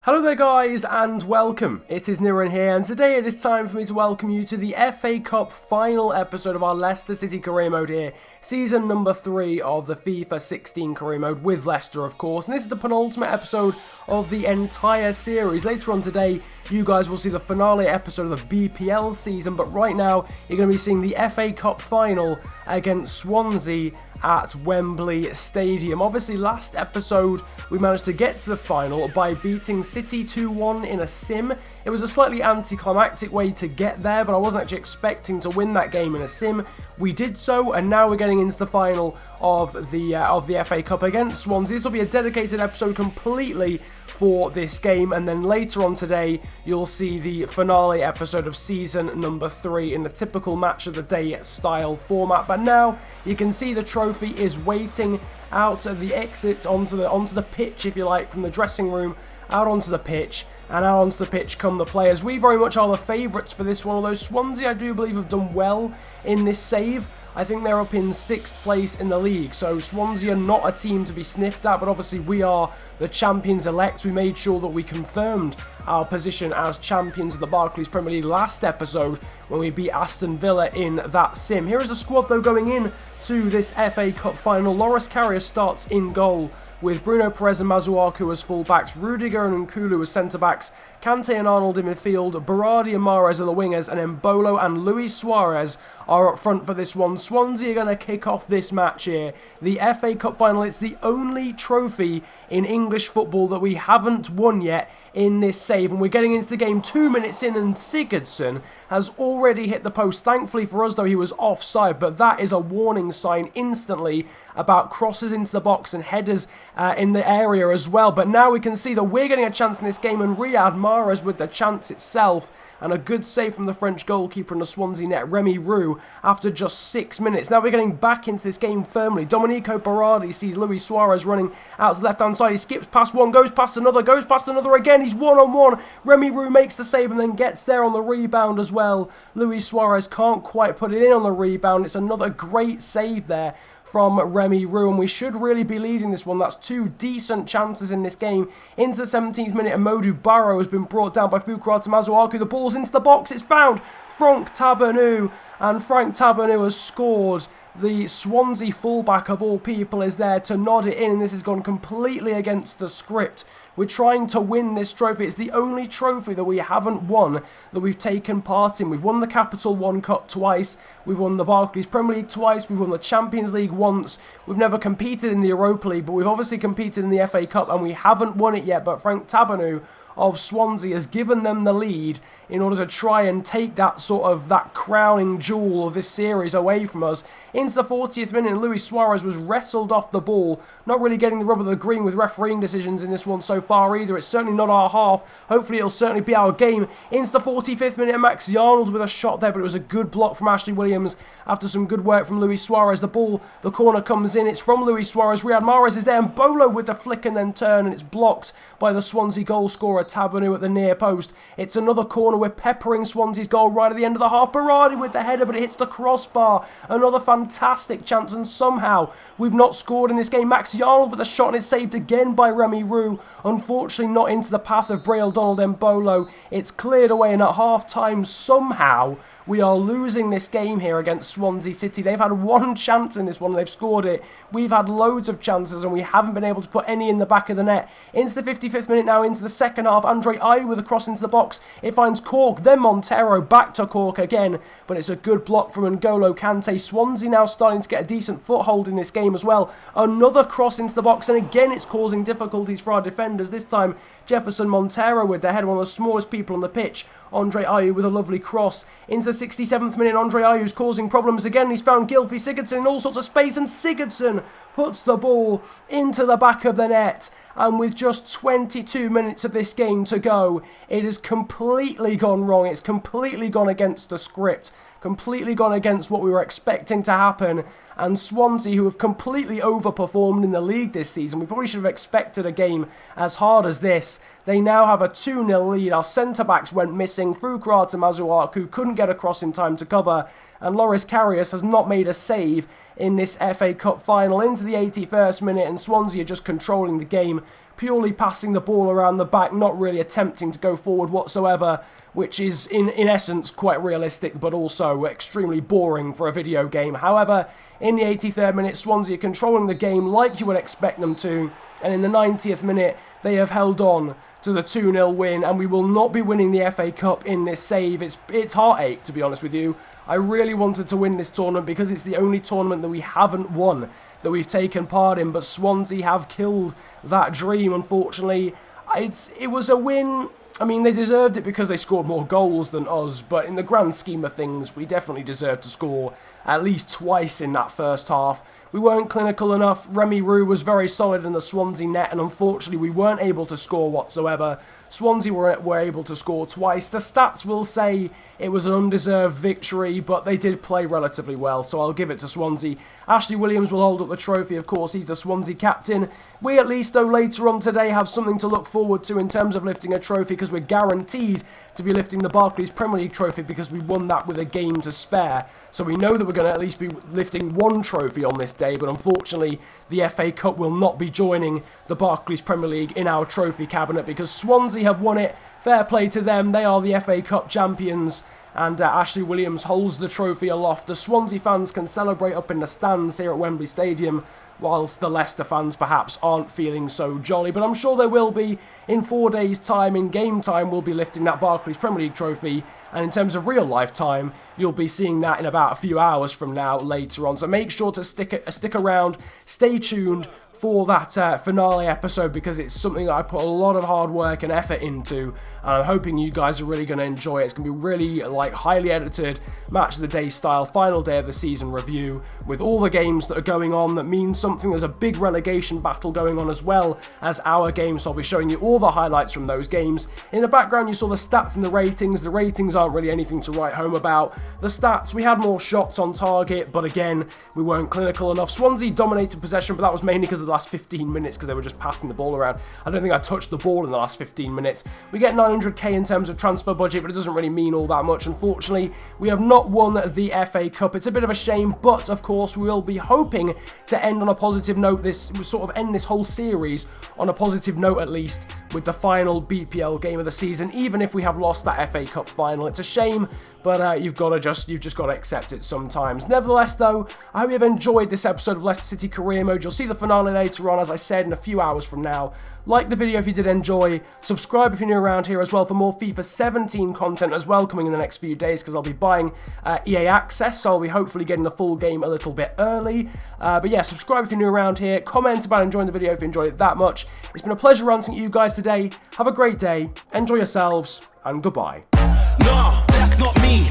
Hello there guys and welcome, it is Niran here and today it is time for me to welcome you to the FA Cup final episode of our Leicester City Career Mode here, season number 3 of the FIFA 16 Career Mode with Leicester of course, and this is the penultimate episode of the entire series. Later on today you guys will see the finale episode of the BPL season, but right now you're going to be seeing the FA Cup final against Swansea at Wembley Stadium. Obviously last episode we managed to get to the final by beating City 2-1 in a sim. It was a slightly anticlimactic way to get there, but I wasn't actually expecting to win that game in a sim. We did so, and now we're getting into the final of the FA Cup against Swansea. This will be a dedicated episode completely for this game, and then later on today you'll see the finale episode of season number 3 in the typical match of the day style format. But now you can see the trophy is waiting out of the exit onto the pitch, if you like, from the dressing room out onto the pitch, and out onto the pitch come the players. We very much are the favourites for this one, although Swansea I do believe have done well in this save. I think they're up in 6th place in the league, so Swansea are not a team to be sniffed at, but obviously we are the champions-elect. We made sure that we confirmed our position as champions of the Barclays Premier League last episode when we beat Aston Villa in that sim. Here is the squad though going in to this FA Cup final. Leicester Career starts in goal with Bruno Perez and Masuaku as full-backs, Rudiger and Nkulu as centre-backs, Kante and Arnold in midfield, Berardi and Mahrez are the wingers, and Embolo and Luis Suarez are up front for this one. Swansea are going to kick off this match here. The FA Cup final, it's the only trophy in English football that we haven't won yet in this save, and we're getting into the game 2 minutes in, and Sigurdsson has already hit the post. Thankfully for us though, he was offside, but that is a warning sign instantly about crosses into the box and headers in the area as well. But now we can see that we're getting a chance in this game, and Riyad Mahrez with the chance itself, and a good save from the French goalkeeper in the Swansea net, Remy Roux, after just 6 minutes. Now we're getting back into this game firmly. Domenico Berardi sees Luis Suarez running out to the left-hand side. He skips past one, goes past another again. He's one-on-one. Remy Roux makes the save and then gets there on the rebound as well. Luis Suarez can't quite put it in on the rebound. It's another great save there from Remy Roux, and we should really be leading this one. That's 2 decent chances in this game. Into the 17th minute, and Modou Barrow has been brought down by Fukrata Masuaku. The ball's into the box, it's found. Franck Tabernou, and Franck Tabernou has scored. The Swansea fullback of all people is there to nod it in, and this has gone completely against the script. We're trying to win this trophy. It's the only trophy that we haven't won that we've taken part in. We've won the Capital One Cup twice. We've won the Barclays Premier League twice. We've won the Champions League once. We've never competed in the Europa League, but we've obviously competed in the FA Cup and we haven't won it yet. But Franck Tabernou of Swansea has given them the lead in order to try and take that crowning jewel of this series away from us. Into the 40th minute, and Luis Suarez was wrestled off the ball, not really getting the rub of the green with refereeing decisions in this one so far either. It's certainly not our half. Hopefully it'll certainly be our game. Into the 45th minute, and Max Arnold with a shot there, but it was a good block from Ashley Williams after some good work from Luis Suarez. The corner comes in, it's from Luis Suarez. Riyad Mahrez is there, and Bolo with the flick and then turn, and it's blocked by the Swansea goal scorer Tabernou at the near post. It's another corner. We're peppering Swansea's goal right at the end of the half. Berardi with the header, but it hits the crossbar. Another fantastic chance, and somehow we've not scored in this game. Max Arnold with a shot, and it's saved again by Remy Roux. Unfortunately not into the path of Braille Donald Embolo. It's cleared away, and at half-time somehow we are losing this game here against Swansea City. They've had one chance in this one, and they've scored it. We've had loads of chances, and we haven't been able to put any in the back of the net. Into the 55th minute now, into the second half. Andre Ayew with a cross into the box. It finds Cork, then Montero, back to Cork again. But it's a good block from N'Golo Kante. Swansea now starting to get a decent foothold in this game as well. Another cross into the box, and again it's causing difficulties for our defenders. This time Jefferson Montero with the head, one of the smallest people on the pitch. Andre Ayew with a lovely cross. Into the 67th minute, Andre Ayew's causing problems again. He's found Gylfi Sigurdsson in all sorts of space, and Sigurdsson puts the ball into the back of the net. And with just 22 minutes of this game to go, it has completely gone wrong. It's completely gone against the script. Completely gone against what we were expecting to happen. And Swansea, who have completely overperformed in the league this season, we probably should have expected a game as hard as this. They now have a 2-0 lead. Our centre-backs went missing. Fukrata Masuaku couldn't get across in time to cover. And Loris Karius has not made a save in this FA Cup final. Into the 81st minute, and Swansea are just controlling the game purely passing the ball around the back, not really attempting to go forward whatsoever, which is in essence quite realistic but also extremely boring for a video game. However, in the 83rd minute, Swansea are controlling the game like you would expect them to, and in the 90th minute, they have held on to the 2-0 win, and we will not be winning the FA Cup in this save. It's heartache, to be honest with you. I really wanted to win this tournament because it's the only tournament that we haven't won, that we've taken part in, but Swansea have killed that dream, unfortunately. It was a win. I mean, they deserved it because they scored more goals than us, but in the grand scheme of things, we definitely deserved to score at least twice in that first half. We weren't clinical enough. Remy Roux was very solid in the Swansea net, and unfortunately we weren't able to score whatsoever. Swansea were able to score twice. The stats will say it was an undeserved victory, but they did play relatively well, so I'll give it to Swansea. Ashley Williams will hold up the trophy, of course, he's the Swansea captain. We at least, though, later on today have something to look forward to in terms of lifting a trophy, because we're guaranteed to be lifting the Barclays Premier League trophy because we won that with a game to spare. So we know that we're going to at least be lifting one trophy on this day, but unfortunately the FA Cup will not be joining the Barclays Premier League in our trophy cabinet because Swansea have won it. Fair play to them, they are the FA Cup champions, and Ashley Williams holds the trophy aloft. The Swansea fans can celebrate up in the stands here at Wembley Stadium, whilst the Leicester fans perhaps aren't feeling so jolly, but I'm sure they will be. In 4 days' time, in game time, we'll be lifting that Barclays Premier League trophy, and in terms of real life time, you'll be seeing that in about a few hours from now later on, so make sure to stick around, stay tuned for that finale episode, because it's something that I put a lot of hard work and effort into, and I'm hoping you guys are really going to enjoy it. It's going to be really highly edited, match of the day style, final day of the season review with all the games that are going on that mean something. There's a big relegation battle going on as well as our game, so I'll be showing you all the highlights from those games. In the background you saw the stats and the ratings. The ratings aren't really anything to write home about. The stats, we had more shots on target, but again, we weren't clinical enough. Swansea dominated possession, but that was mainly because of the last 15 minutes, because they were just passing the ball around. I don't think I touched the ball in the last 15 minutes. We get 900k in terms of transfer budget, but it doesn't really mean all that much. Unfortunately, we have not won the FA Cup. It's a bit of a shame, but of course we will be hoping to end on a positive note. End this whole series on a positive note, at least with the final BPL game of the season, even if we have lost that FA Cup final. It's a shame, but you've just got to accept it sometimes. Nevertheless, though, I hope you've enjoyed this episode of Leicester City Career Mode. You'll see the finale later on, as I said, in a few hours from now. Like the video if you did enjoy, subscribe if you're new around here as well for more FIFA 17 content as well coming in the next few days, because I'll be buying EA Access, so I'll be hopefully getting the full game a little bit early. But yeah, subscribe if you're new around here, comment about enjoying the video if you enjoyed it that much. It's been a pleasure ranting at you guys today. Have a great day, enjoy yourselves, and goodbye. No, that's not me.